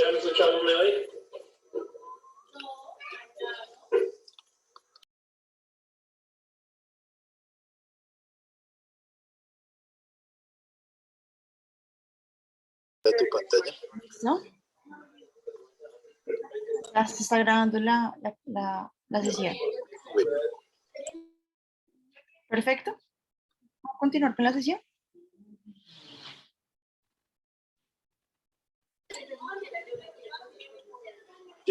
¿Han escuchado hoy? De tu pantalla. ¿No? Ya se está grabando la sesión. Bueno, Perfecto. Vamos a continuar con la sesión.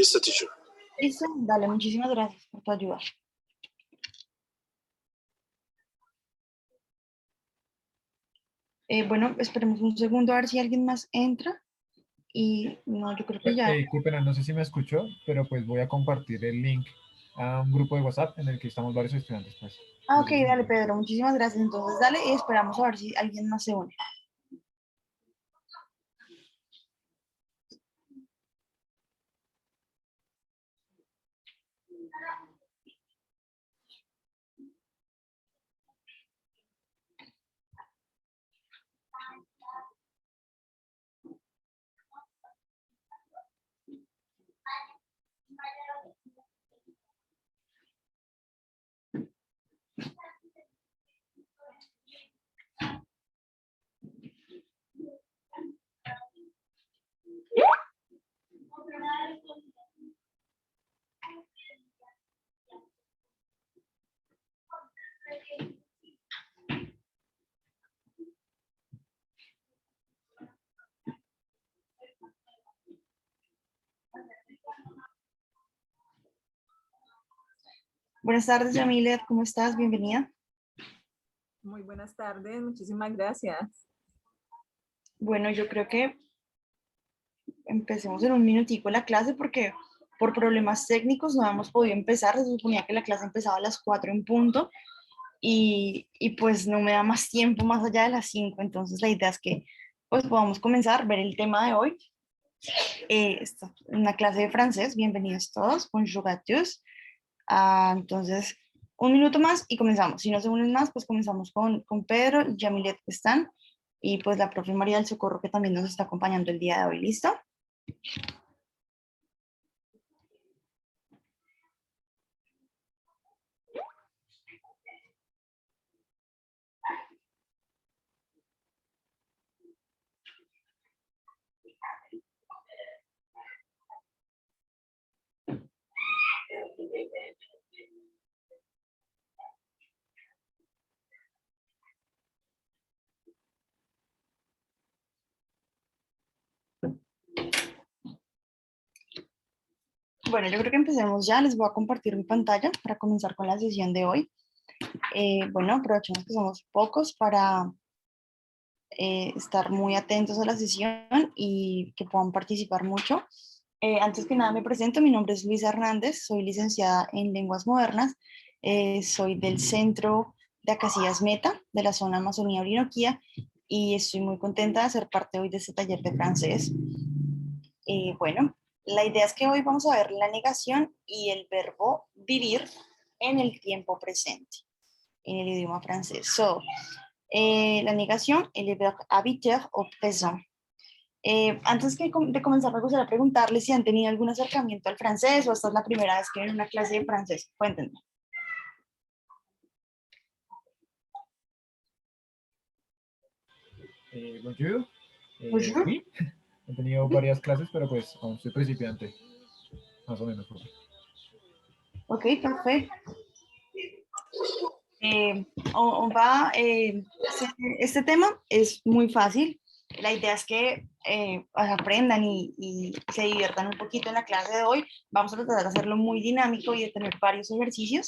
listo, teacher. Listo, dale, muchísimas gracias por tu ayuda. Bueno, esperemos un segundo a ver si alguien más entra. Y no, yo creo que ya. Qué pena, no sé si me escuchó, pero pues voy a compartir el link a un grupo de WhatsApp en el que estamos varios estudiantes. Pues. Ah, ok, dale, Pedro, muchísimas gracias. Entonces, dale y esperamos a ver si alguien más se une. Buenas tardes, Yamilet, ¿cómo estás? Bienvenida. Muy buenas tardes, muchísimas gracias. Bueno, yo creo que empecemos en un minutico la clase porque por problemas técnicos no hemos podido empezar. Se suponía que la clase empezaba a las 4 en punto y pues no me da más tiempo más allá de las 5. Entonces la idea es que pues podamos comenzar a ver el tema de hoy. Esta es una clase de francés. Bienvenidos todos. Bonjour à tous. Entonces, un minuto más y comenzamos. Si no se unen más, pues comenzamos con Pedro y Yamilet que están. Y pues la profe María del Socorro que también nos está acompañando el día de hoy. ¿Listo? Bueno, yo creo que empecemos ya. Les voy a compartir mi pantalla para comenzar con la sesión de hoy. Bueno, aprovechemos que somos pocos para estar muy atentos a la sesión y que puedan participar mucho. Antes que nada me presento, mi nombre es Luisa Hernández, soy licenciada en Lenguas Modernas, soy del Centro de Acacias Meta, de la zona Amazonía-Orinoquía, y estoy muy contenta de ser parte hoy de este taller de francés. Bueno, la idea es que hoy vamos a ver la negación y el verbo vivir en el tiempo presente, en el idioma francés. La negación, el verbo habiter au présent. Antes de comenzar, me gustaría preguntarles si han tenido algún acercamiento al francés o esta es la primera vez que ven una clase de francés. Cuéntenme. Bonjour. Bonjour. Sí, he tenido varias clases, pero pues aún soy principiante, más o menos. Ok, perfecto. Este tema es muy fácil. La idea es que aprendan y se diviertan un poquito en la clase de hoy. Vamos a tratar de hacerlo muy dinámico y de tener varios ejercicios.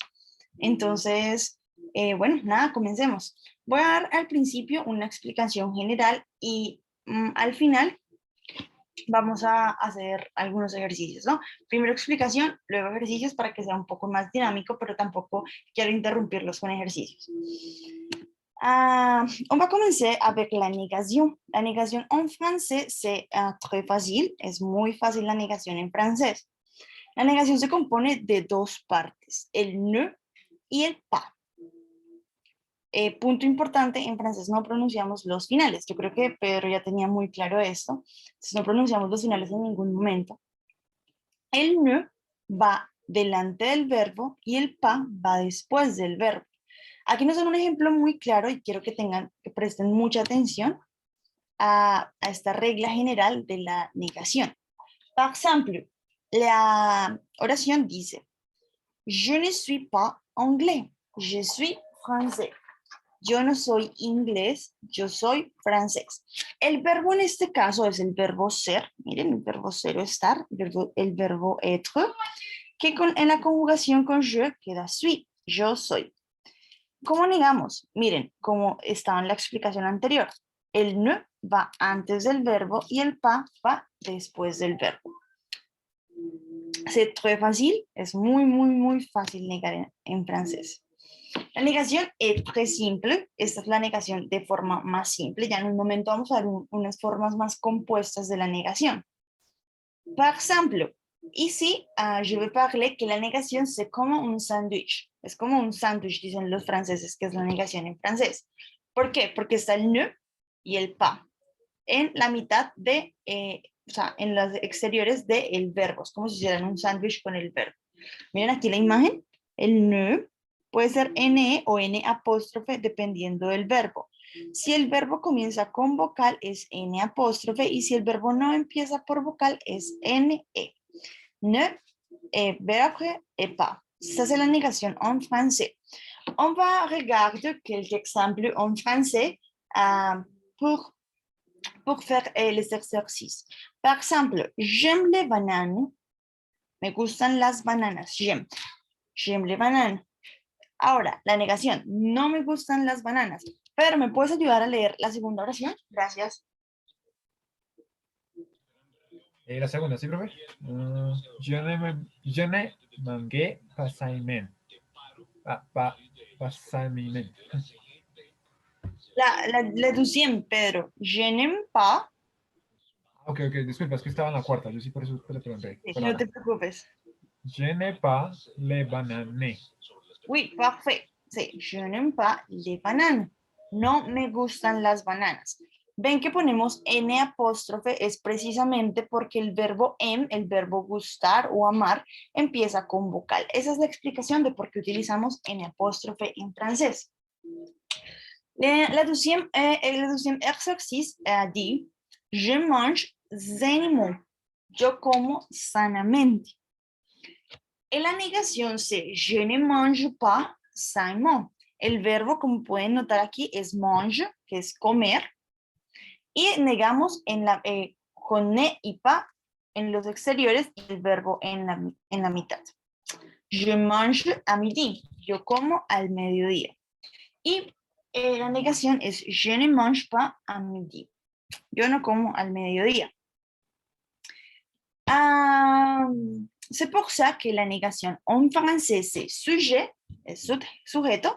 Entonces, bueno, nada, comencemos. Voy a dar al principio una explicación general y al final vamos a hacer algunos ejercicios, ¿no? Primero explicación, luego ejercicios para que sea un poco más dinámico, pero tampoco quiero interrumpirlos con ejercicios. On va commencer avec la négation. La négation en français, c'est très facile, es muy fácil la negación en francés. La negación se compone de dos partes, el ne y el pas. Punto importante, en francés no pronunciamos los finales. Yo creo que Pedro ya tenía muy claro esto. Entonces no pronunciamos los finales en ningún momento. El ne va delante del verbo y el pas va después del verbo. Aquí nos dan un ejemplo muy claro y quiero que presten mucha atención a esta regla general de la negación. Par exemple, la oración dice, je ne suis pas anglais, je suis français. Yo no soy inglés, yo soy francés. El verbo en este caso es el verbo ser, miren, el verbo ser o estar, el verbo être, que en la conjugación con je queda suis, yo soy. ¿Cómo negamos? Miren, como estaba en la explicación anterior, el ne va antes del verbo y el pas va después del verbo. C'est très facile, es muy fácil negar en francés. La negación es très simple, esta es la negación de forma más simple, ya en un momento vamos a ver unas formas más compuestas de la negación. Par exemple, ici, je vais parler que la negación c'est como un sándwich, es como un sándwich, dicen los franceses, que es la negación en francés. ¿Por qué? Porque está el ne y el pas en la mitad de, o sea, en los exteriores del verbo, es como si hicieran un sándwich con el verbo. Miren aquí la imagen, el ne puede ser ne o n apóstrofe dependiendo del verbo. Si el verbo comienza con vocal es n apóstrofe y si el verbo no empieza por vocal es ne. Ne, verbe et pas. Ça c'est la négation en français. On va regarder quelques exemples en français pour faire les exercices. Par exemple, j'aime les bananes. Me gustan las bananas. J'aime les bananes. Ahora, la negación. No me gustan las bananas. Pero, ¿me puedes ayudar a leer la segunda oración? Gracias. La segunda, ¿sí, profe? Je ne mangué pasaimen. Pasaimen. La deuxième, Pedro. Je n'aime pas. Ok, disculpa, es que estaba en la cuarta, yo sí por eso te pregunté. No te preocupes. Je n'ai pas les bananes. Oui, parfait. Sí, je n'aime pas les bananes. No me gustan las bananas. Ven que ponemos n apóstrofe es precisamente porque el verbo el verbo gustar o amar, empieza con vocal. Esa es la explicación de por qué utilizamos n apóstrofe en francés. La deuxième exercice dit, je mange sainement. Yo como sanamente. En la negación c'est je ne mange pas sainement. El verbo, como pueden notar aquí, es mange, que es comer. Y negamos con ne y pas en los exteriores y el verbo en la mitad. Je mange à midi. Yo como al mediodía. Y la negación es je ne mange pas à midi. Yo no como al mediodía. C'est pour ça que la négation en français, c'est sujet, sujeto,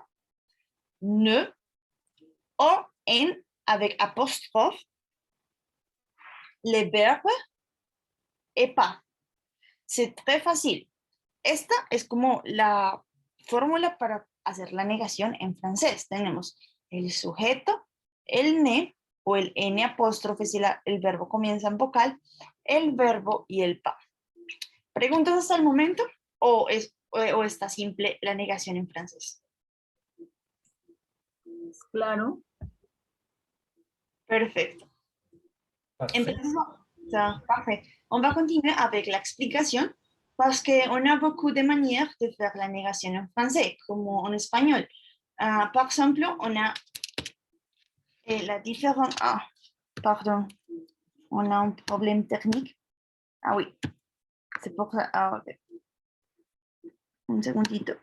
ne, o, en, avec apostrophe, les verbes et pas. C'est très facile. Esta es como la fórmula para hacer la negación en francés. Tenemos el sujeto, el ne o el n apóstrofe si el verbo comienza en vocal, el verbo y el pas. ¿Preguntas hasta el momento o está simple la negación en francés? Claro. Perfecto. Parfait. On va continuer avec l'explication parce qu'on a beaucoup de manières de faire la négation en français, comme en espagnol. Par exemple, on a la différence... pardon. On a un problème technique. Ah oui. C'est pour ça. Ok. Un segundito.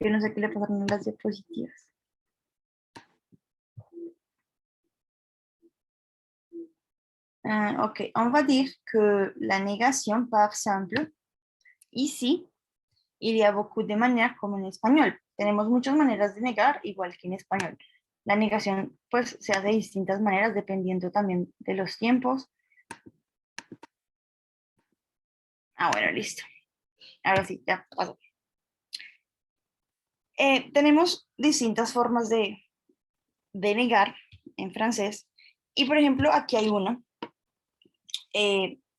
Yo no sé qué le pasaron a las diapositivas. Ok, on va dire que la négation, par exemple, ici, il y a beaucoup de maneras como en español. Tenemos muchas maneras de negar, igual que en español. La negación, pues, se hace de distintas maneras, dependiendo también de los tiempos. Ah, bueno, listo. Ahora sí, ya pasó. Tenemos distintas formas de negar en francés. Y, por ejemplo, aquí hay una.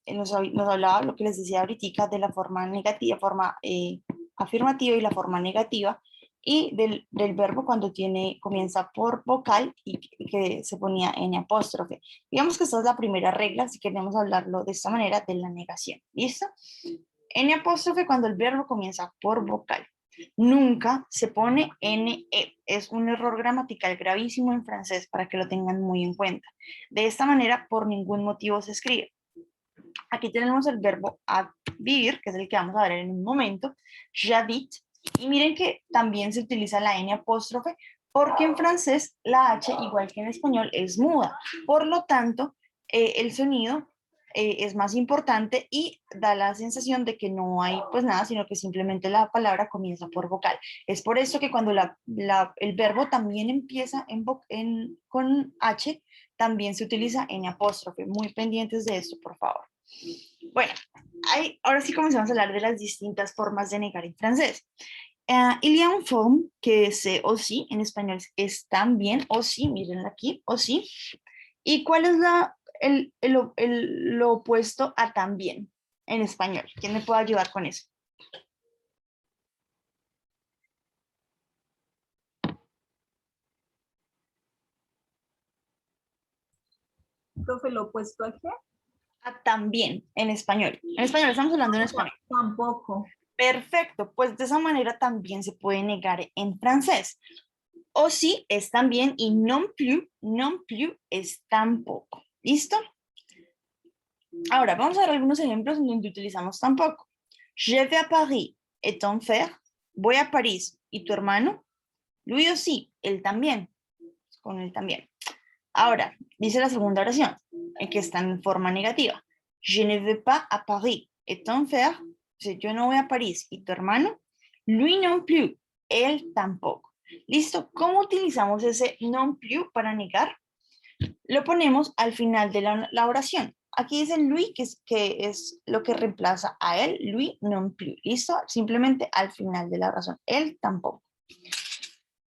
Nos hablaba lo que les decía ahorita de la forma negativa, forma afirmativa y la forma negativa, y del verbo cuando comienza por vocal y que se ponía en apóstrofe. Digamos que esta es la primera regla, si queremos hablarlo de esta manera, de la negación. ¿Listo? En apóstrofe cuando el verbo comienza por vocal. Nunca se pone NE. Es un error gramatical gravísimo en francés para que lo tengan muy en cuenta. De esta manera, por ningún motivo se escribe. Aquí tenemos el verbo vivir, que es el que vamos a ver en un momento, j'habite, y miren que también se utiliza la N apóstrofe, porque en francés la H, igual que en español, es muda. Por lo tanto, el sonido es más importante y da la sensación de que no hay pues nada, sino que simplemente la palabra comienza por vocal. Es por eso que cuando el verbo también empieza con H, también se utiliza N apóstrofe. Muy pendientes de esto, por favor. Bueno, ahora sí comenzamos a hablar de las distintas formas de negar en francés. Il y a une forme que es aussi, en español es también, aussi, miren aquí, aussi. ¿Y cuál es lo opuesto a también en español? ¿Quién me puede ayudar con eso? Profe, ¿lo opuesto a qué? A también en español. En español, estamos hablando en español. Tampoco. Perfecto, pues de esa manera también se puede negar en francés. Aussi es también y non plus es tampoco. ¿Listo? Ahora, vamos a ver algunos ejemplos en donde utilizamos tampoco. Je vais à Paris, et ton frère? Voy a París, ¿y tu hermano? Lui aussi, él también. Con él también. Ahora, dice la segunda oración, que está en forma negativa. Je ne vais pas à Paris, et ton frère? Yo no voy a París, ¿y tu hermano? Lui non plus, él tampoco. ¿Listo? ¿Cómo utilizamos ese non plus para negar? Lo ponemos al final de la oración. Aquí dice lui, que es lo que reemplaza a él, lui non plus. ¿Listo? Simplemente al final de la oración. Él tampoco.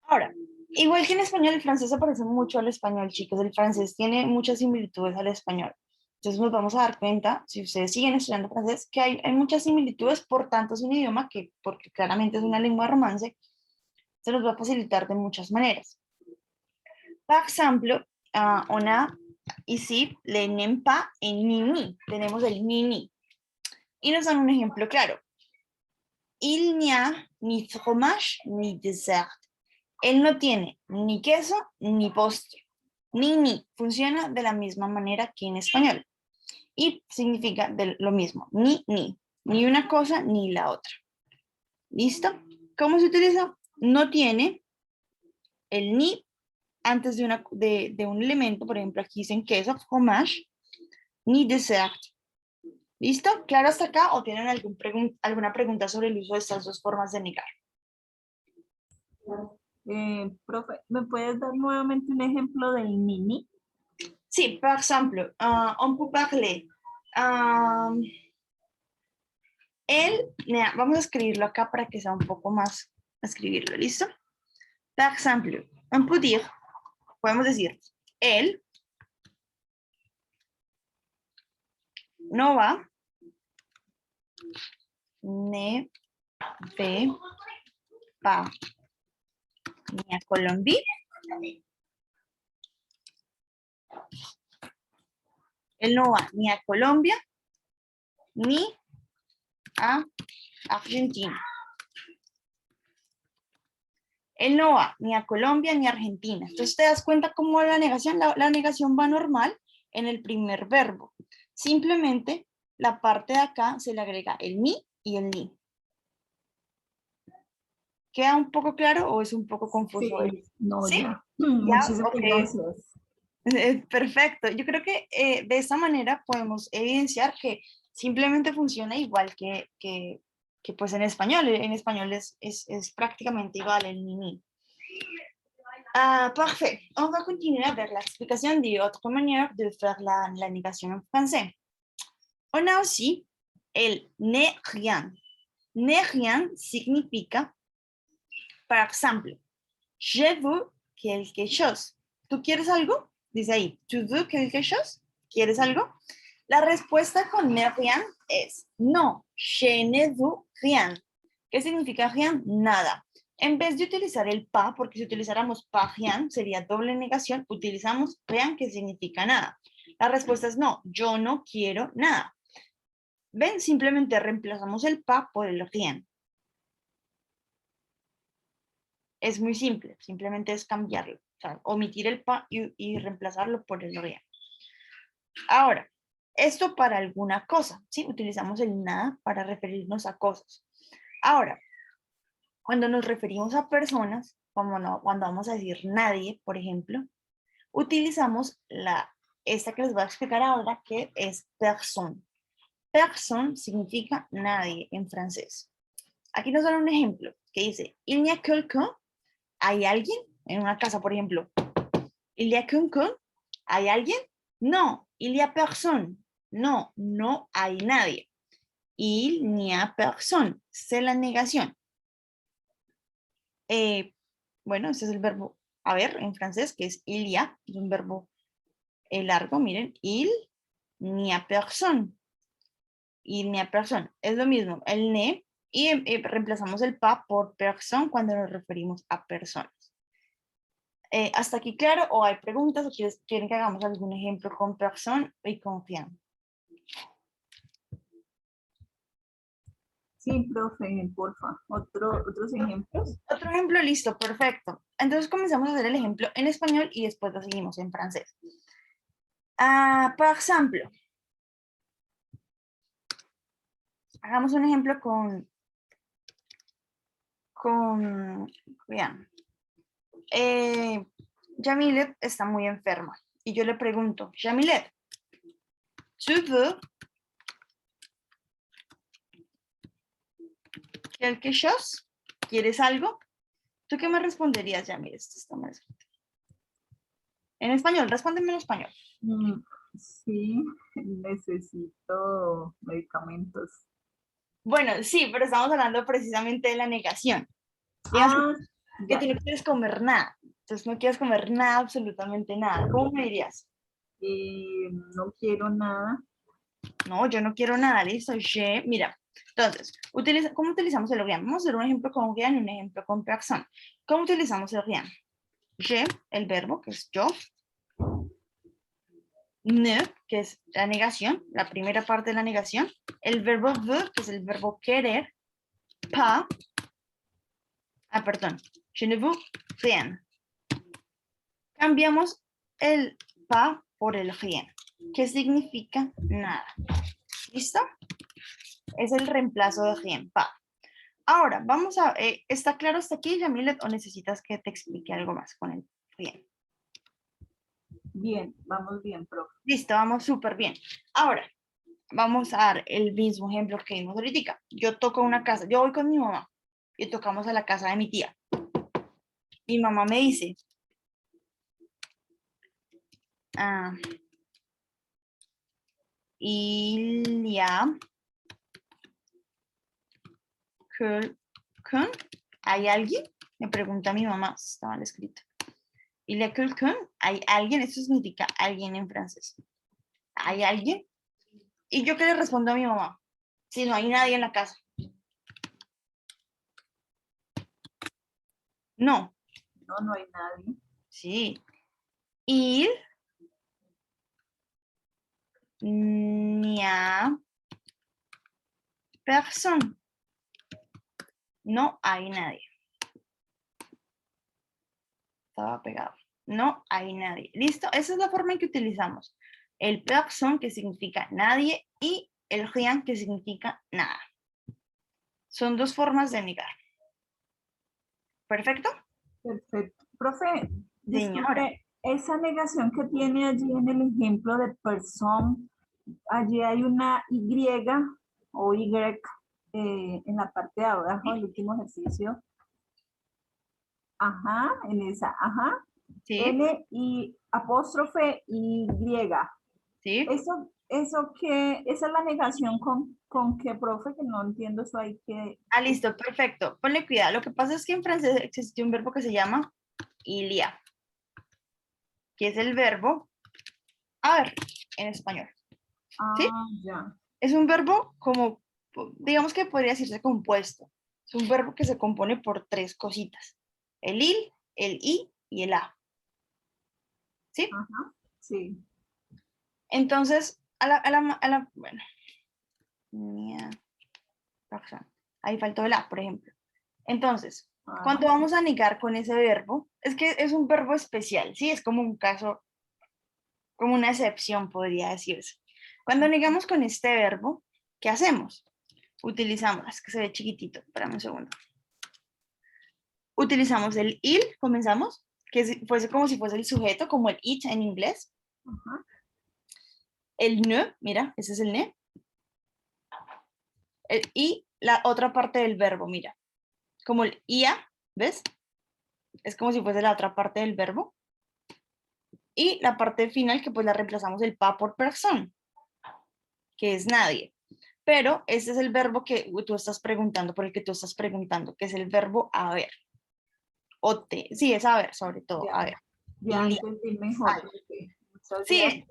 Ahora, igual que en español, el francés se parece mucho al español, chicos. El francés tiene muchas similitudes al español. Entonces nos vamos a dar cuenta, si ustedes siguen estudiando francés, que hay muchas similitudes, por tanto es un idioma que, porque claramente es una lengua romance, se nos va a facilitar de muchas maneras. Par ejemplo, on a ici le n'aime pas en ni. Tenemos el ni. Y nos dan un ejemplo claro. Il n'y a ni fromage ni dessert. Él no tiene ni queso ni postre. Ni. Funciona de la misma manera que en español. Y significa lo mismo. Ni. Ni una cosa ni la otra. ¿Listo? ¿Cómo se utiliza? No tiene el ni antes de un elemento, por ejemplo, aquí dicen queso, fromage, ni dessert. ¿Listo? ¿Claro hasta acá o tienen alguna pregunta sobre el uso de estas dos formas de negar? Profe, ¿me puedes dar nuevamente un ejemplo del ni? Sí, por ejemplo, on peut parler. Vamos a escribirlo acá para que sea un poco más escribirlo, ¿listo? Por ejemplo, on peut dire, podemos decir, él no va, ne ve pas ni a Colombia, él no va ni a Colombia ni a Argentina. Él no va ni a Colombia ni a Argentina. Entonces te das cuenta cómo la negación va normal en el primer verbo. Simplemente la parte de acá se le agrega el ni y el ni. ¿Queda un poco claro o es un poco confuso? Sí, no, ¿Sí? ya. ¿Ya? Muchísimas Ok. gracias. Perfecto. Yo creo que de esta manera podemos evidenciar que simplemente funciona igual que pues en español. En español es prácticamente igual el ni. Ah, parfait. On va continuer avec l'explication d'autres manières de faire la négation en français. On a aussi el n'est rien. N'est rien significa, par exemple, je veux quelque chose. ¿Tú quieres algo? Dice ahí, ¿tu veux quelque chose? ¿Quieres algo? La respuesta con ne rien es no, je ne veux rien. ¿Qué significa rien? Nada. En vez de utilizar el pas, porque si utilizáramos pas rien, sería doble negación, utilizamos rien, que significa nada. La respuesta es no, yo no quiero nada. ¿Ven? Simplemente reemplazamos el pas por el rien. Es muy simple, simplemente es cambiarlo, o sea, omitir el pas y reemplazarlo por el rien. Ahora, esto para alguna cosa, ¿sí? Utilizamos el nada para referirnos a cosas. Ahora, cuando nos referimos a personas, cuando vamos a decir nadie, por ejemplo, utilizamos esta que les voy a explicar ahora, que es personne. Personne significa nadie en francés. Aquí nos dan un ejemplo que dice, il n'y a quelqu'un, ¿hay alguien? En una casa, por ejemplo, il y a quelqu'un, ¿hay alguien? No, il y a personne. No, no hay nadie. Il n'y a personne. C'est la negación. Bueno, ese es el verbo haber en francés, que es il y a, es un verbo largo, miren, il n'y a personne. Il n'y a personne. Es lo mismo, el ne, y reemplazamos el pas por personne cuando nos referimos a personas. ¿Hasta aquí claro? ¿O hay preguntas o quieren que hagamos algún ejemplo con personne y con rien? Sí, profe, porfa. ¿Otros ejemplos? Otro ejemplo, listo, perfecto. Entonces comenzamos a hacer el ejemplo en español y después lo seguimos en francés. Por ejemplo, hagamos un ejemplo vean, Yamilet está muy enferma y yo le pregunto, Yamilet, ¿tu veux quelque chose? ¿Quieres algo? ¿Tú qué me responderías, Yamilet? Esto está mal escrito. En español, respóndeme en español. Sí, necesito medicamentos. Bueno, sí, pero estamos hablando precisamente de la negación. Digamos que tú no quieres comer nada. Entonces no quieres comer nada, absolutamente nada. ¿Cómo me dirías? No quiero nada. No, yo no quiero nada, listo. Mira, entonces, ¿cómo utilizamos el rien? Vamos a hacer un ejemplo con rien y un ejemplo con personne. ¿Cómo utilizamos el rien? Je, el verbo, que es yo. Ne, que es la negación, la primera parte de la negación. El verbo veut, que es el verbo querer. Pas. Perdón. Je ne veux rien. Cambiamos el pas por el rien, que significa nada. ¿Listo? Es el reemplazo de rien, pas. Ahora, vamos a... ¿está claro hasta aquí, Yamilet, o necesitas que te explique algo más con el rien? Bien, vamos bien, profe. Listo, vamos súper bien. Ahora, vamos a dar el mismo ejemplo que vimos ahorita. Yo toco una casa, yo voy con mi mamá y tocamos a la casa de mi tía. Mi mamá me dice, il y a quelqu'un, ¿hay alguien? Me pregunta mi mamá, está mal escrito. Il y a quelqu'un, ¿hay alguien? Eso significa alguien en francés. ¿Hay alguien? ¿Y yo qué le respondo a mi mamá? Si no hay nadie en la casa. No. No, no hay nadie. Sí. Il n'y a personne. No hay nadie. Estaba pegado. No hay nadie. ¿Listo? Esa es la forma en que utilizamos el personne, que significa nadie, y el rien, que significa nada. Son dos formas de negar. ¿Perfecto? Perfecto. Profe, Señora. disculpe, esa negación que tiene allí en el ejemplo de person, allí hay una Y o Y en la parte de abajo, el último ejercicio. Ajá, en esa, ajá. ¿Sí? N y apóstrofe Y. ¿Sí? Eso que, esa es la negación con que, profe, que no entiendo eso hay que... Ah, listo, perfecto. Ponle cuidado. Lo que pasa es que en francés existe un verbo que se llama ilia, que es el verbo, a ver, en español. ¿Sí? Ah, ya. Es un verbo como, digamos que podría decirse compuesto. Es un verbo que se compone por tres cositas. El il, el i y el a. ¿Sí? Ajá, sí. Entonces, bueno, mía, ahí faltó el a, por ejemplo. Entonces, cuando Ajá, vamos a negar con ese verbo, es que es un verbo especial, ¿sí? Es como un caso, como una excepción, podría decirse. Cuando negamos con este verbo, ¿qué hacemos? Utilizamos, es que se ve chiquitito, espérame un segundo. Utilizamos el il, comenzamos, fuese como si fuese el sujeto, como el it en inglés. ajá. El ne, mira, ese es el ne. Y la otra parte del verbo, mira, como el ia, ¿ves? Es como si fuese la otra parte del verbo. Y la parte final que pues la reemplazamos el pa por persona, que es nadie. Pero este es el verbo que tú estás preguntando, por el que tú estás preguntando, que es el verbo haber. O te, sí, es haber, sobre todo, Ya, haber. ya Y entendí mejor, profe. Muchas sí, gracias.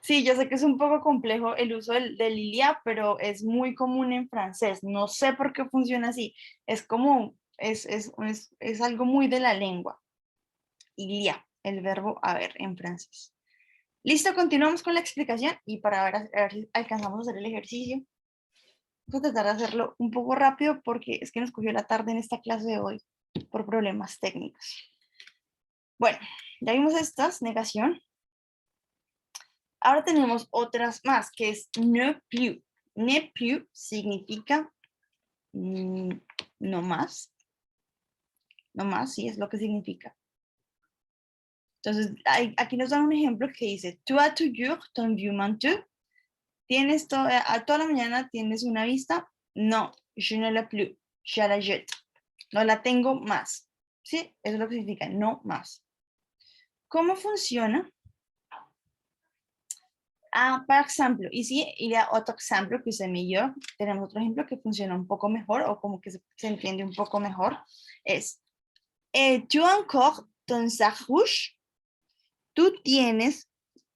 sí, yo sé que es un poco complejo el uso del ilia, pero es muy común en francés. No sé por qué funciona así. Es como, es algo muy de la lengua. Ilia, el verbo haber en francés. Listo, continuamos con la explicación y para ver si alcanzamos a hacer el ejercicio. Vamos a tratar de hacerlo un poco rápido porque es que nos cogió la tarde en esta clase de hoy por problemas técnicos. Bueno, ya vimos estas, negación. Ahora tenemos otras más, que es ne plus. Ne plus significa no más. No más, sí, es lo que significa. Entonces, aquí nos dan un ejemplo que dice, tu as toujours ton vieux manteau. ¿Tienes a toda la mañana tienes una vista? No, je ne la plus, je la jette. No la tengo más. ¿Sí? Eso es lo que significa, no más. ¿Cómo funciona? Ah, por ejemplo, y si iría otro ejemplo que usé yo, tenemos otro ejemplo que funciona un poco mejor o como que se entiende un poco mejor, es, tu encore ton sac rouge? ¿Tú tienes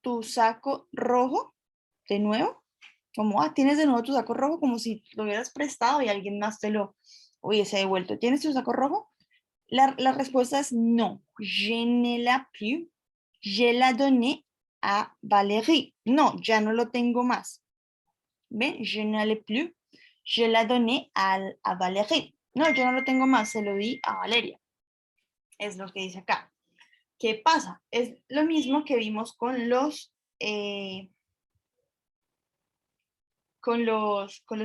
tu saco rojo de nuevo? Como, tienes de nuevo tu saco rojo, como si lo hubieras prestado y alguien más te lo hubiese devuelto. ¿Tienes tu saco rojo? La respuesta es no. Je ne l'ai plus. Je la donné a Valérie. No, ya no lo tengo más. ¿Ven? Je ne l'ai plus. Je la donné a Valérie. No, yo no lo tengo más, se lo di a Valeria. Es lo que dice acá. ¿Qué pasa? Es lo mismo que vimos con los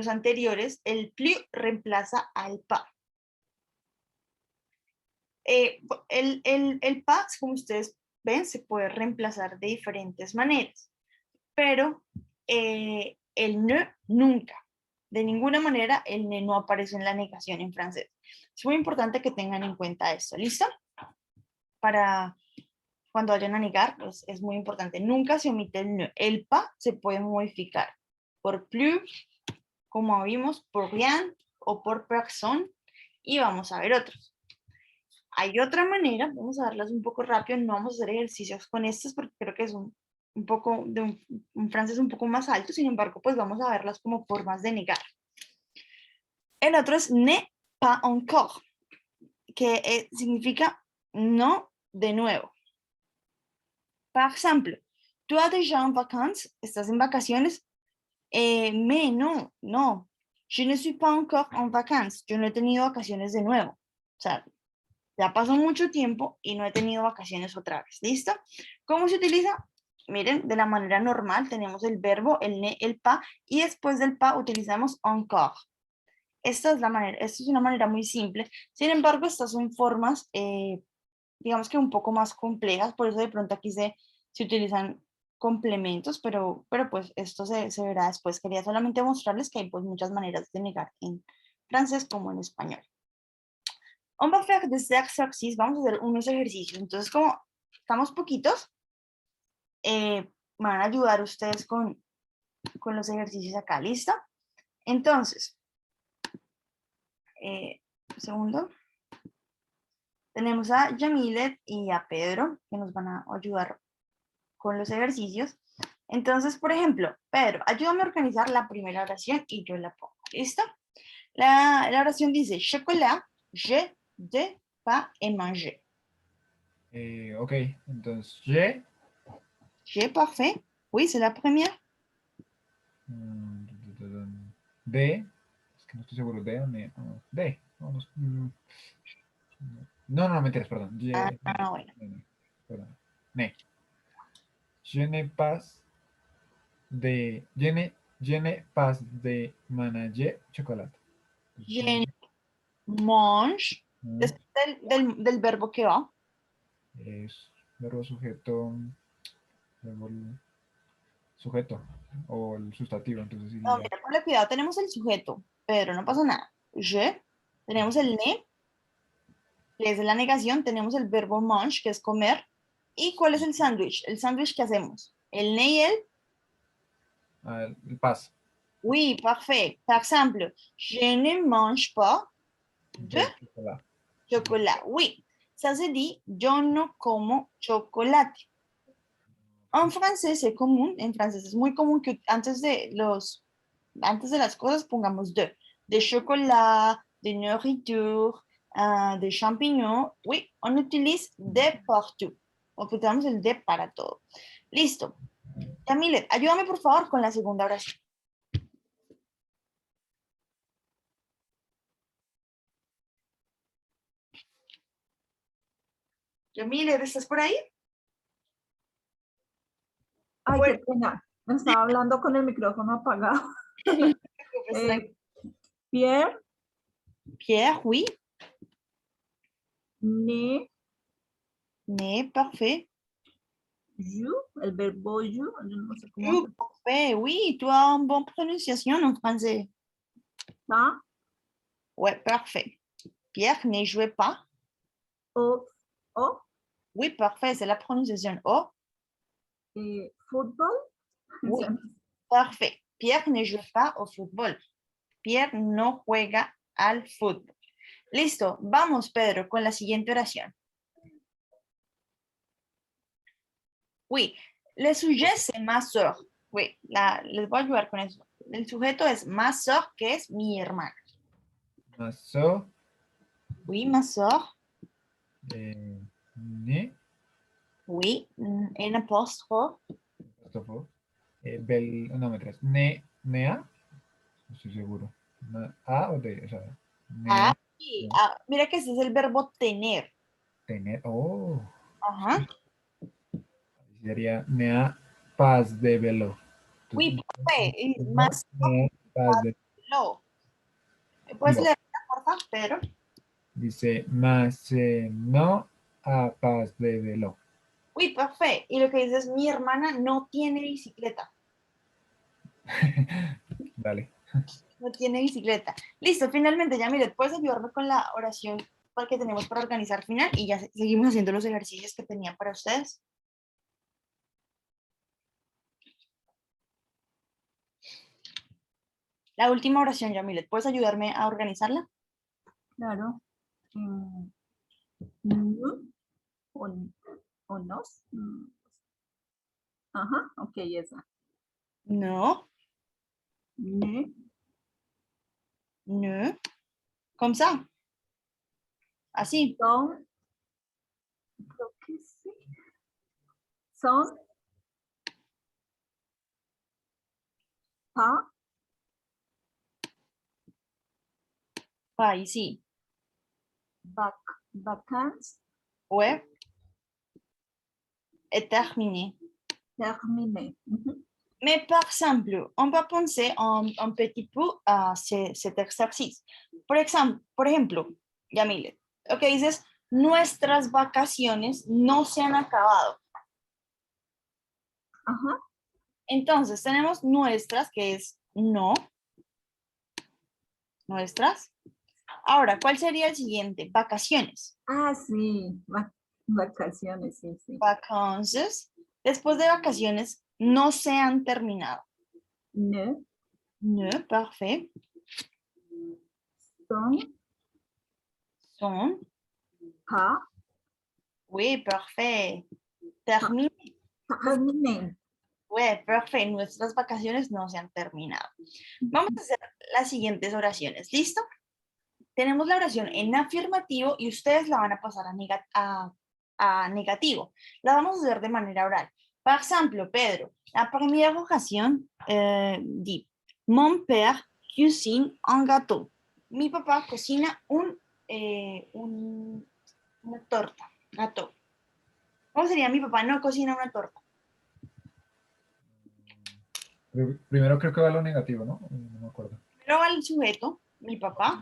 anteriores. El plus reemplaza al pas. El pas, como ustedes ven, se puede reemplazar de diferentes maneras, pero el ne nunca. De ninguna manera el ne no aparece en la negación en francés. Es muy importante que tengan en cuenta esto. ¿Listo? Para cuando vayan a negar, pues es muy importante. Nunca se omite el ne. El pas se puede modificar por plus, como vimos, por rien o por personne, y vamos a ver otros. Hay otra manera, vamos a darlas un poco rápido, no vamos a hacer ejercicios con estas porque creo que es un poco de un francés un poco más alto, sin embargo, pues vamos a verlas como formas de negar. El otro es ne pas encore, que significa no de nuevo. Por ejemplo, tú as déjà en vacances, estás en vacaciones, mais no, je ne suis pas encore en vacances, yo no he tenido vacaciones de nuevo. O sea, ya pasó mucho tiempo y no he tenido vacaciones otra vez. ¿Listo? ¿Cómo se utiliza? Miren, de la manera normal tenemos el verbo, el ne, el pas, y después del pas utilizamos encore. Esta es una manera muy simple. Sin embargo, estas son formas digamos que un poco más complejas, por eso de pronto aquí se utilizan complementos, pero pues esto se verá después. Quería solamente mostrarles que hay pues muchas maneras de negar en francés como en español. On va faire des exercices, vamos a hacer unos ejercicios. Entonces, como estamos poquitos, van a ayudar ustedes con los ejercicios acá, ¿listo? Entonces, un segundo. Tenemos a Yamilet y a Pedro que nos van a ayudar con los ejercicios. Entonces, por ejemplo, Pedro, ayúdame a organizar la primera oración y yo la pongo. ¿Listo? La oración dice, chocolat, je, de, pas et manger. Ok, entonces, J'ai parfait. Oui, c'est la première. de, es que no estoy seguro, de o ne, de, no, mentiras, perdón. Bueno. Perdón. Ne. Je n'ai pas de manager chocolate. Je mange. Después del verbo que va. Es verbo sujeto, verbo sujeto o el sustantivo, entonces No, diría mira, ponle cuidado, tenemos el sujeto, Pedro, no pasa nada. Je, tenemos el ne, que es la negación, tenemos el verbo mange, que es comer. ¿Y cuál es el sándwich? El sándwich que hacemos. El ne y el... el pas. Oui, parfait. Par exemple, je ne mange pas de chocolate. chocolat. Oui, ça se dit, yo no como chocolate. En francés es común, en francés es muy común que antes de las cosas pongamos de chocolat, de nourriture, de champignons. Oui, on utilise de partout. Ocupamos el de para todo. Listo. Yamilet, ayúdame por favor con la segunda oración. Yamilet, ¿estás por ahí? Ay, Bueno. qué pena. Me estaba hablando con el micrófono apagado. Pierre, Pierre, oui. ne, Parfait. you, el verbo you, yo no sé cómo You, parfait, oui, tu as une bonne prononciation en français. está, Ouais, parfait. Pierre ne jouait pas. o, Oui, parfait, c'est la prononciation O. fútbol. Oui, parfait. Pierre ne joue pas au football. Pierre no juega al fútbol. Listo, vamos, Pedro, con la siguiente oración. Oui, le sujet c'est ma soeur. Oui, les voy a ayudar con eso. El sujeto es ma soeur, que es mi hermana. Ma soeur. Oui, ma soeur. Ne. Oui, en apóstrofo. No me traes. Nea. No estoy seguro. A o de, o sea, Ah, sí. Mira que ese es el verbo tener. Tener. Oh. Ajá. Sería nea pas de velo. Oui, parfait. Más Pas de lo. ¿Puedes leer, por favor, Pedro? Dice más no a pas de velo. Uy, perfecto. Y lo que dices, mi hermana no tiene bicicleta. Dale. No tiene bicicleta. Listo, finalmente, ya mire, ¿puedes ayudarme con la oración que tenemos para organizar final? Y ya seguimos haciendo los ejercicios que tenía para ustedes. La última oración, Yamilet, ¿puedes ayudarme a organizarla? Claro. No, o nos. Ajá, ok, esa. No. Ne, No. Comme ça. Así. son, creo que sí. Son, pa, Ahí sí. vacances, Ouais. Et terminé. terminé. Mais par exemple, on va penser un petit peu à cet exercice. Por ejemplo, Yamilet, ok, dices, nuestras vacaciones no se han acabado. Ajá. Entonces tenemos nuestras, que es no. Nuestras. Ahora, ¿cuál sería el siguiente? Vacaciones. Ah, sí. Vacaciones, sí, sí. Vacances. Después de vacaciones no se han terminado. Ne, Ne, parfait. son, Son. pas, Oui, parfait. Termine. terminé. Oui, perfecto. Nuestras vacaciones no se han terminado. Vamos a hacer las siguientes oraciones. ¿Listo? Tenemos la oración en afirmativo y ustedes la van a pasar a negativo. La vamos a hacer de manera oral. Por ejemplo, Pedro, la primera ocasión, di, mon père cuisine un gâteau. Mi papá cocina una torta, gâteau. ¿Cómo sería? Mi papá no cocina una torta. Primero creo que va lo negativo, ¿no? No me acuerdo. Pero va el sujeto, mi papá.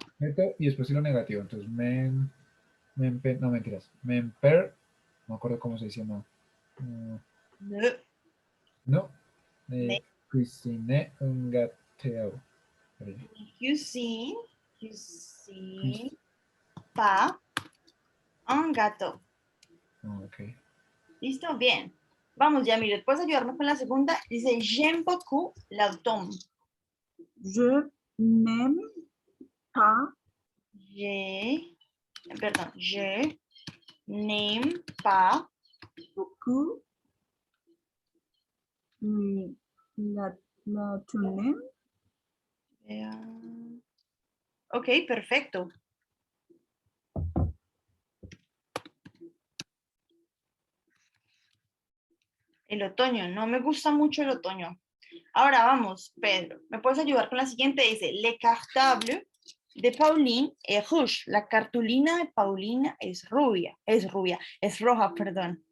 Y después sí lo negativo. Entonces, no mentiras. Memper, no me acuerdo cómo se dice, no. Ne, No. Ne. Cuisine un gâteau. cuisine pas un gâteau. Oh, ok. ¿Listo? Bien. Vamos, ya, mire, ¿puedes ayudarme con la segunda? Dice, j'aime beaucoup l'automne. Je n'aime pas Je n'aime pas beaucoup la tournée. Ok, perfecto. El otoño, no me gusta mucho el otoño. Ahora vamos, Pedro, ¿me puedes ayudar con la siguiente? Dice, le cartable de Pauline es rouge. La cartulina de Paulina es roja, perdón.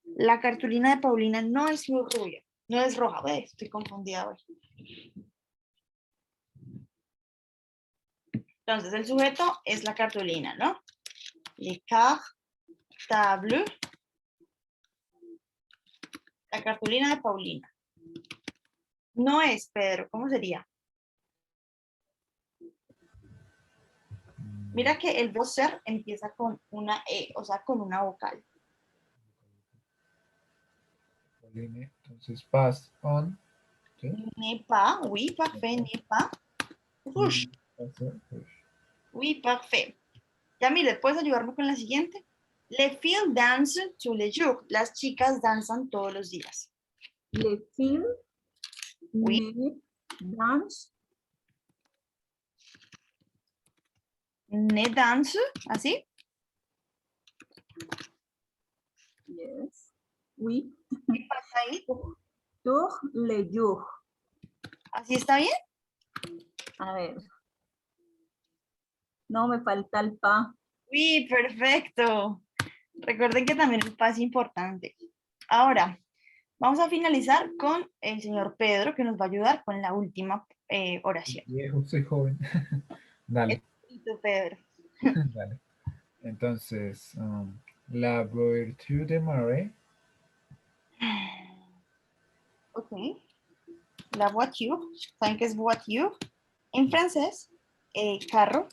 La cartulina de Paulina no es rubia, no es roja. Estoy confundida hoy. Entonces, el sujeto es la cartulina, ¿no? Le cartable. La cartulina de Paulina. No es, Pedro, ¿cómo sería? Mira que el verbo ser empieza con una E, o sea, con una vocal. Entonces, pass on. ¿Sí? N'est pas, oui, parfait, n'est pas rouge. Oui, parfait. Yamile, ¿puedes ayudarme con la siguiente? Les filles dancent tous les jours. Las chicas danzan todos los días. Les filles Oui. dansent. Ne dance, ¿así? Yes. Oui. ¿Qué pasa ahí? Tous les jours. ¿Así está bien? A ver. No, me falta el pa. Sí, perfecto. Recuerden que también el pas es importante. Ahora, vamos a finalizar con el señor Pedro, que nos va a ayudar con la última oración. Viejo, soy joven. Dale. Pedro. Dale. Entonces, la voiture de Marais. Ok. La voiture. ¿Saben qué es voiture? En francés, carro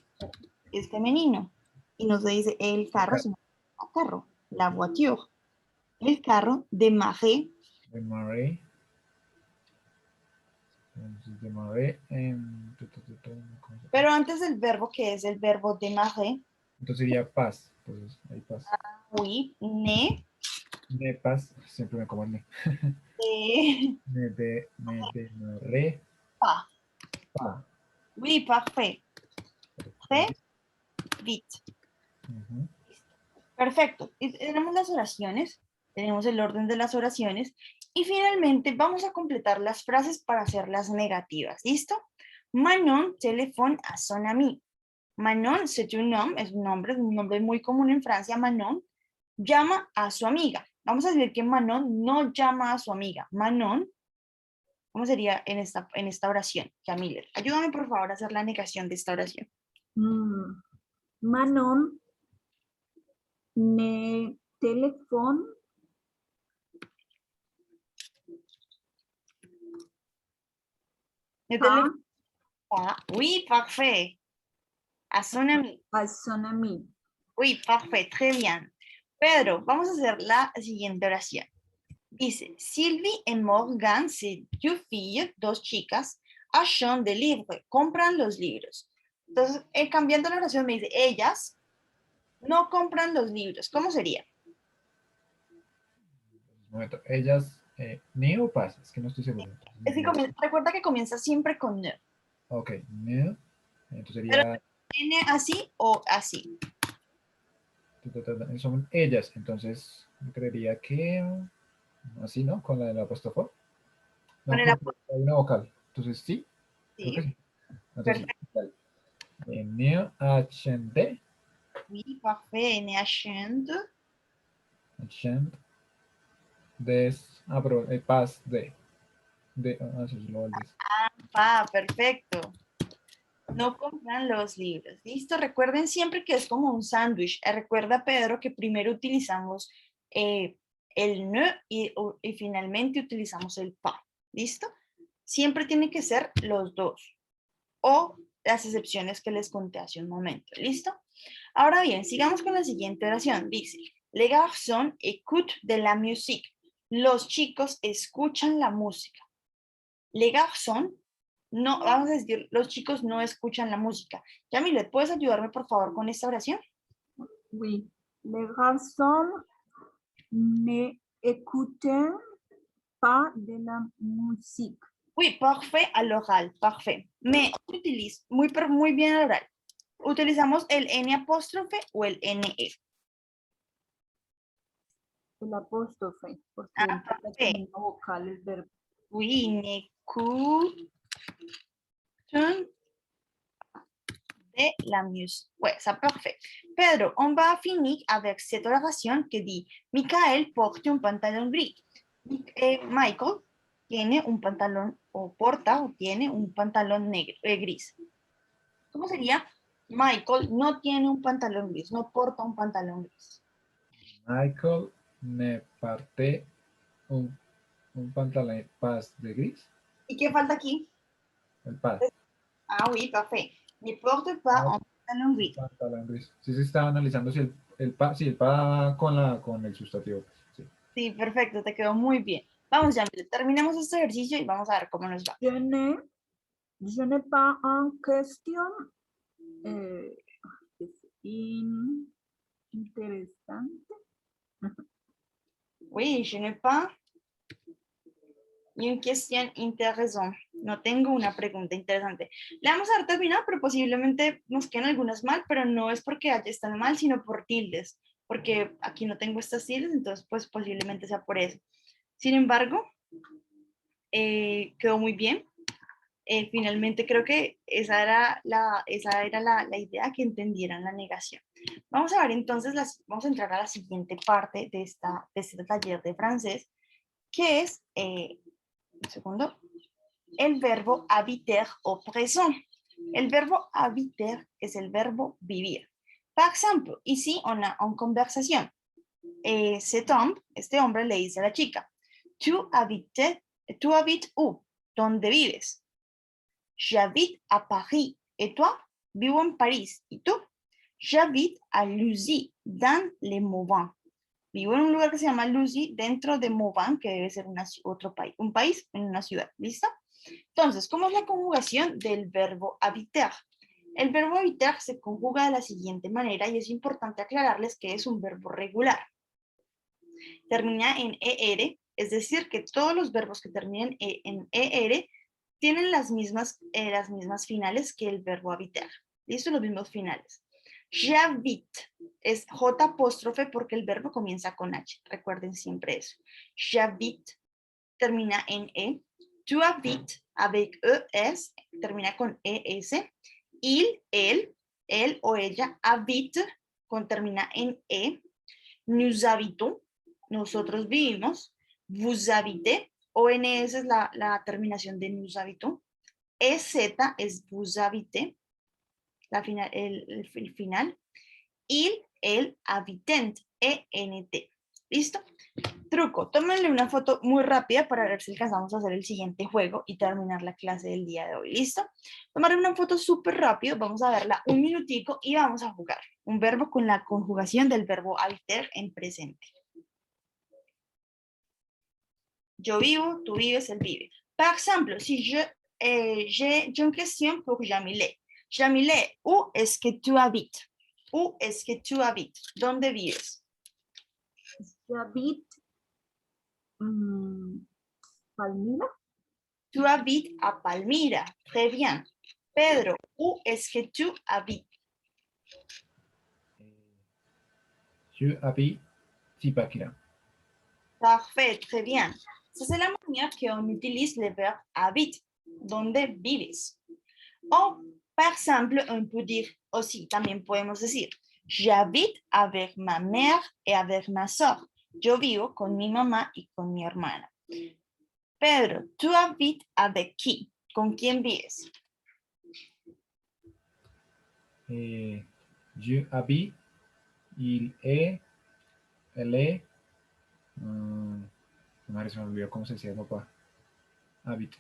es femenino. Y no se dice el carro, sino el carro. La voiture. El carro de Marais. De Marais. De Marais. Pero antes del verbo, que es el verbo de Marais. Entonces sería pas. Entonces, ahí pas. Oui, ne. Ne pas. Siempre me como el ne. Me de Marais. Pas. Pa. Oui, parfait. Très vite. Perfecto. Y tenemos las oraciones, tenemos el orden de las oraciones y finalmente vamos a completar las frases para hacerlas negativas. ¿Listo? Manon téléphone à son ami. Manon, c'est un nombre muy común en Francia. Manon llama a su amiga. Vamos a decir que Manon no llama a su amiga. Manon, ¿cómo sería en esta oración? Camille, ayúdame por favor a hacer la negación de esta oración. Manon Ne téléphone Le pas téléphone pas. Oui, parfait. À son ami. à son ami. Oui, parfait, très bien. Pedro, vamos a hacer la siguiente oración. Dice, Sylvie et Morgan, c'est deux filles, dos chicas, achètent des livres, compran los libros. Entonces, cambiando la oración me dice, ellas no compran los libros. ¿Cómo sería? Un momento. Ellas, ¿ne o pas? Es que no estoy seguro. Es que recuerda que comienza siempre con ne. Ok, ne. Entonces Pero sería, N así o así. son ellas. Entonces, yo creería que así, ¿no? Con la del apóstrofo. No, Con el porque hay una vocal. Entonces, sí, creo que sí. sí. Entonces, sí. Ne achente. Oui, parfait. N achète. Achent. Pero pas de. Eso es lo del des. Ah, perfecto. No compran los libros. ¿Listo? Recuerden siempre que es como un sándwich. Recuerda, Pedro, que primero utilizamos el ne y finalmente utilizamos el pa. ¿Listo? Siempre tiene que ser los dos. O las excepciones que les conté hace un momento. ¿Listo? Ahora bien, sigamos con la siguiente oración. Dice, les garçons écoutent de la musique. Los chicos escuchan la música. Les garçons, no, vamos a decir, los chicos no escuchan la música. Yamile, ¿puedes ayudarme por favor con esta oración? Oui. Les garçons ne écoutent pas de la musique. Oui, parfait al oral, parfait. Me utilizo, muy bien al oral. ¿Utilizamos el N apóstrofe o el NE? El apóstrofe, porque Ah, la perfecto. misma vocal el verbo. Oui, n'écoute de la musique. Ouais, ça parfait. Pedro, on va finir avec cette oración que dit, Michael porte un pantalón gris. Michael tiene un pantalón, o porta, o tiene un pantalón negro, gris. ¿Cómo sería? Michael no tiene un pantalón gris, no porta un pantalón gris. Michael me parte un pantalón pas de gris. ¿Y qué falta aquí? El pas. Ah, oui, parfait. Ne porte pas un pantalón gris. Pantalón gris. Sí se estaba analizando si el pa con el sustantivo. Sí. Sí, perfecto, te quedó muy bien. Vamos, ya, terminemos este ejercicio y vamos a ver cómo nos va. Je n'ai pas en question. Interesante. Oui, je n'ai pas une question intéressante. No tengo una pregunta interesante. Le vamos a dar terminado, pero posiblemente nos queden algunas mal, pero no es porque están mal, sino por tildes, porque aquí no tengo estas tildes, entonces pues posiblemente sea por eso. Sin embargo, quedó muy bien. Finalmente creo que esa era la idea, que entendieran la negación. Vamos a ver entonces, vamos a entrar a la siguiente parte de este taller de francés, que es, un segundo, el verbo habiter au présent. El verbo habiter es el verbo vivir. Par exemple, ici on a una conversación. Este hombre le dice a la chica, ¿tú habites où? ¿Dónde vives? J'habite à Paris. Et toi? Vivo en París. ¿Y tú? J'habite à Luzy, dans les Mauvais. Vivo en un lugar que se llama Luzy, dentro de Mauvais, que debe ser otro país, un país en una ciudad. ¿Listo? Entonces, ¿cómo es la conjugación del verbo habiter? El verbo habiter se conjuga de la siguiente manera y es importante aclararles que es un verbo regular. Termina en ER, es decir, que todos los verbos que terminen en ER tienen las mismas finales que el verbo habitar. ¿Listo? Los mismos finales. J'habite es J apóstrofe porque el verbo comienza con H. Recuerden siempre eso. J'habite termina en E. Tu habites avec ES termina con ES. Él o ella habite termina en E. Nous habitons, nosotros vivimos. Vous habitez, ONS es la terminación de nous habitons. EZ es vous habitez, el final. el habitant, E-N-T. ¿Listo? Truco, tómenle una foto muy rápida para ver si alcanzamos a hacer el siguiente juego y terminar la clase del día de hoy. ¿Listo? Tomarle una foto súper rápido, vamos a verla un minutico y vamos a jugar. Un verbo con la conjugación del verbo habiter en presente. Yo vivo, tú vives, él vive. Par exemple, si j'ai une question pour Jamilé. Jamilé, où est-ce que tu habites? Où est-ce que tu habites? ¿Dónde vives? David, Palmira. Tu habites à Palmira. Très bien. Pedro, où est-ce que tu habites? Je habite Zipaquirá. Parfait, très bien. Ça, c'est la manière qu'on utilise le verbe habite. ¿Dónde vives? O, par exemple, on peut dire aussi, también podemos decir, j'habite avec ma mère et avec ma soeur. Yo vivo con mi mamá y con mi hermana. Pedro, ¿tú habites avec qui? ¿Con quién vives? Je habite, il est, elle est, madre, se me olvidó cómo se decía papá. Habite.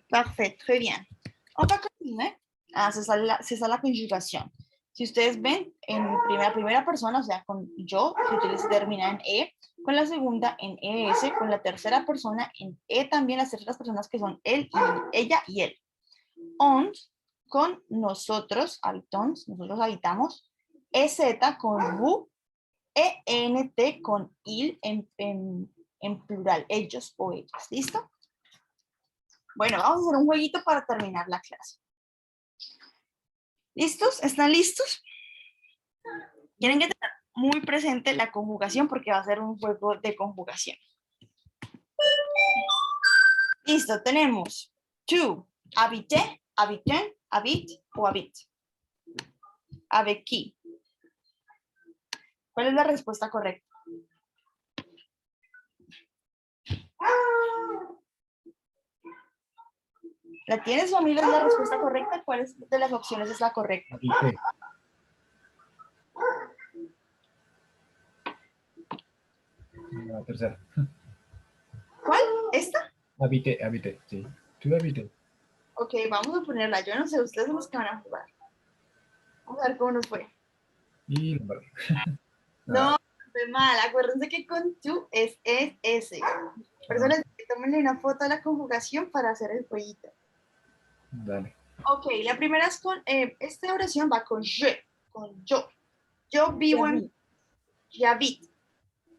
Parfait, très bien. On va continuer. Ah, c'est ça la conjugación. Si ustedes ven, en primera persona, o sea, con yo, se utiliza, termina en E, con la segunda en ES, con la tercera persona en E también, las terceras personas que son él y ella y él. On, con nosotros, habitons, nosotros habitamos, EZ con vous, ENT con il en plural, ellos o ellas. ¿Listo? Bueno, vamos a hacer un jueguito para terminar la clase. ¿Listos? ¿Están listos? Tienen que tener muy presente la conjugación porque va a ser un juego de conjugación. Listo, tenemos tu, habité, habitant, habite o habite. Avec qui. ¿Cuál es la respuesta correcta? ¿La tienes, familia? ¿Es la respuesta correcta? ¿Cuál de las opciones es la correcta? Habité. La tercera. ¿Cuál? ¿Esta? Habité, sí. Tu habité. Ok, vamos a ponerla. Yo no sé, ustedes son los que van a jugar. Vamos a ver cómo nos fue. Y la verdad. No, fue mal. Acuérdense que con tu es ese. Por eso les digo que tómenle una foto a la conjugación para hacer el jueguito. Dale. Ok, la primera es con, esta oración va con je, con yo. Yo vivo en j'habite.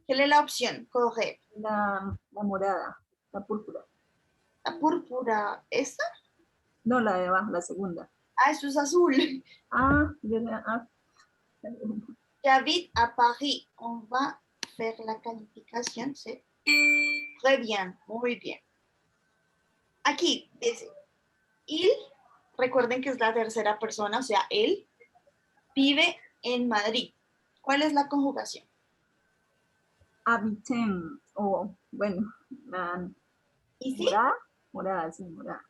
¿Qué es la opción correcta? La morada, la púrpura. La púrpura, ¿esta? No, la de abajo, la segunda. Ah, eso es azul. J'habite à Paris. On va faire la calificación, ¿sí? Très bien, muy bien. Aquí dice, il, recuerden que es la tercera persona, o sea, él vive en Madrid. ¿Cuál es la conjugación? Habiten, o bueno, la ¿Y sí? morada, morada, sí, morada.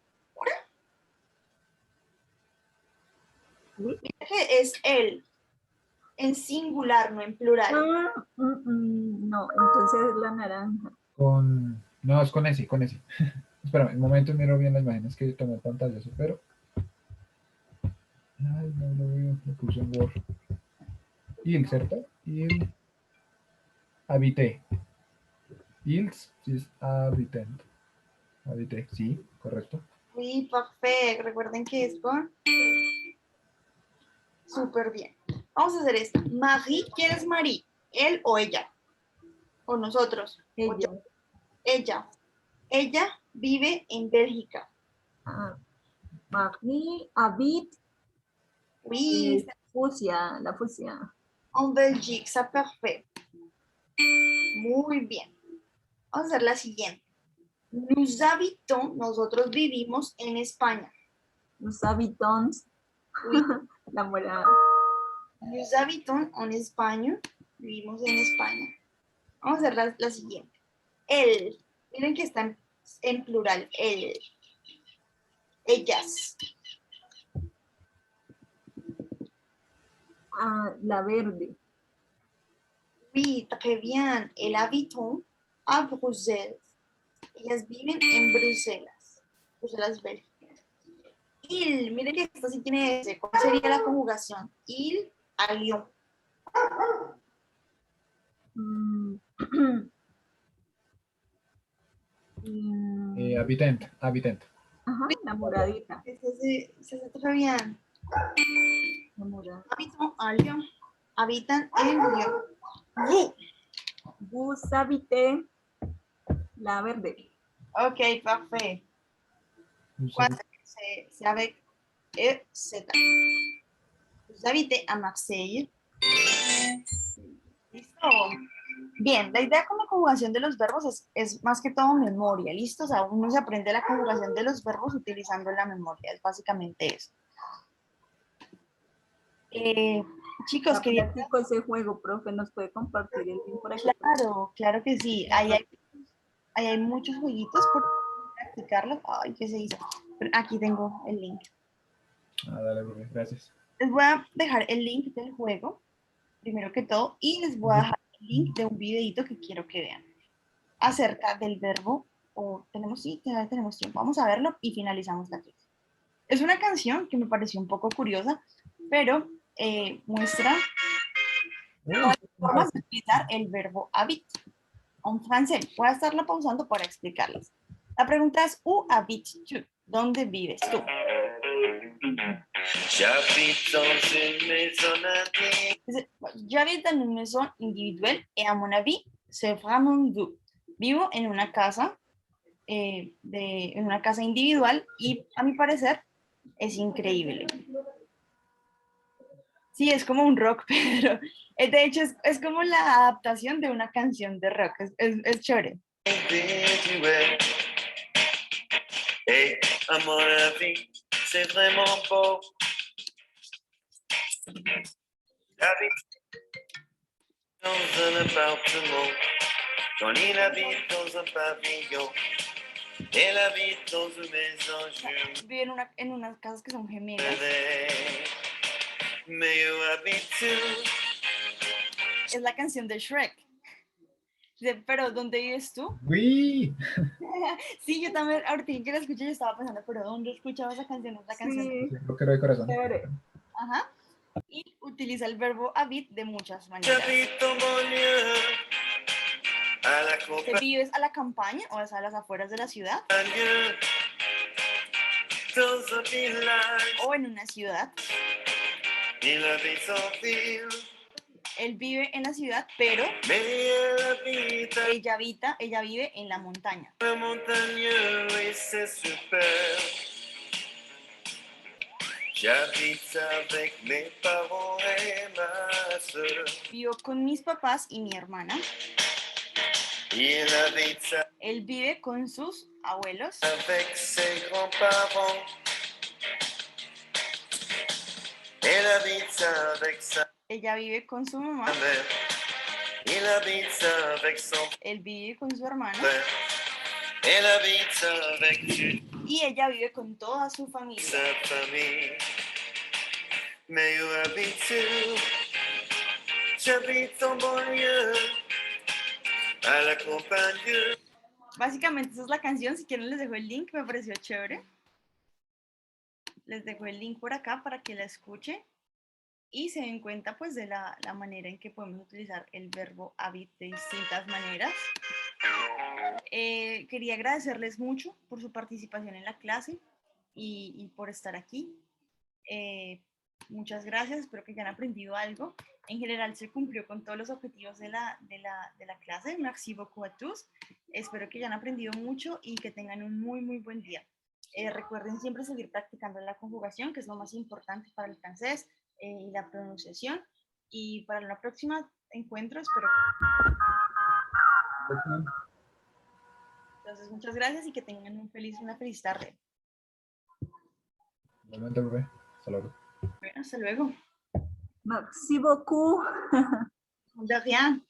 ¿Sí? Que es él, en singular, no en plural. No, entonces es la naranja. No, es con ese, con ese. Espérame, un momento, miro bien las imágenes que tomé pantalla, pero... Ay, no lo veo, lo puse en Word. Il, ¿cierto? Il. Habité. Ils, sí es habitant. Habité, sí, correcto. Sí, perfecto. Recuerden que es con... Súper bien. Vamos a hacer esto. Marie, ¿quién es Marie? ¿Él o ella? ¿O nosotros? ¿O yo? Ella. Ella vive en Bélgica. Marie habite Oui, Fusia, la Fusia. en Belgique, ça parfait. Muy bien. Vamos a hacer la siguiente. Nous habitons, nosotros vivimos en España. Los habitants, Oui. la morada. Nous habitons en España. Vivimos en España. Vamos a hacer la siguiente. Él. Miren que está en plural. Él. Ellas. La verde. Oui, très bien. Elle habite à Bruxelles. Ellas viven en Bruselas. Bruselas, Bélgica. Il, mire que esto sí tiene ese. ¿Cuál sería la conjugación? Il a Lyon. Mm, Habitant, habitant. ajá, la moradita. Se hace très bien. La morada. Habitan a Lyon. Habitan en Lyon. Vous. Vous habitez la verde. Ok, parfait. C'est avec Z. Vous habitez a Marseille. ¿Listo? Bien, la idea con la conjugación de los verbos es más que todo memoria, ¿listo? O sea, uno se aprende la conjugación de los verbos utilizando la memoria, es básicamente eso. Chicos, Ya quería... practico ese juego, profe. ¿Nos puede compartir el link por aquí? Claro, claro que sí. Ahí hay muchos jueguitos por practicarlos. Ay, ¿qué se hizo? Pero aquí tengo el link. Dale, profe, gracias. Les voy a dejar el link del juego, primero que todo, y les voy a dejar el link de un videito que quiero que vean acerca del verbo, o tenemos, sí, todavía tenemos tiempo, vamos a verlo y finalizamos la clase. Es una canción que me pareció un poco curiosa, pero muestra formas de utilizar el verbo habite en francés. Voy a estarla pausando para explicarles. La pregunta es, ¿où habites tu? ¿Dónde vives tú? J'habite dans une maison individuelle. J'habite dans une maison individuelle et à mon avis, c'est vraiment doux. Vivo en una casa, en una casa individual y a mi parecer es increíble. Sí, es como un rock, pero de hecho es como la adaptación de una canción de rock, es chévere. Et à mon avis, c'est vraiment beau. J'habite dans un appartement, quand il habite dans un pavillon. Elle habite dans une maison jumelée. Vive en unas casas que son gemelas. Mais où habites-tu? Es la canción de Shrek. Pero ¿dónde vives tú? ¡Uy! Sí, yo también, ahorita que la escuché, yo estaba pensando, pero ¿dónde escuchaba esa canción? Es la canción. Sí, Creo que era de corazón. chévere. Ajá. Y utiliza el verbo habit de muchas maneras. J'habite en banlieue, à la ¿Te campagne, vives a la campaña o a las afueras de la ciudad? dans un village. O en una ciudad. Il habite en ville, Él vive en la ciudad, pero mais elle habite à ella vive en la montaña. la montagne et c'est super. J'habite avec mes parents et ma soeur. Vivo con mis papás y mi hermana. Il habite Él vive con sus abuelos. avec ses grands-parents. Elle habite avec sa Ella vive con su mamá. mère. Il habite avec son Él vive con su hermana. frère. Elle habite avec Y ella vive con toda su familia. sa famille. Mais où habites-tu? J'habite en banlieue, à la campagne. Básicamente esa es la canción. Si quieren les dejo el link, me pareció chévere. Les dejo el link por acá para que la escuchen y se den cuenta pues de la manera en que podemos utilizar el verbo habit de distintas maneras. Quería agradecerles mucho por su participación en la clase y por estar aquí. Muchas gracias, espero que hayan aprendido algo. En general se cumplió con todos los objetivos de la clase. Merci beaucoup à tous. Espero que hayan aprendido mucho y que tengan un muy buen día. Recuerden siempre seguir practicando la conjugación, que es lo más importante para el francés, y la pronunciación. Y para la próxima encuentro, espero. Entonces, muchas gracias y que tengan una feliz tarde. Igualmente, profe. Hasta luego. Bueno, hasta luego. Merci beaucoup. De rien.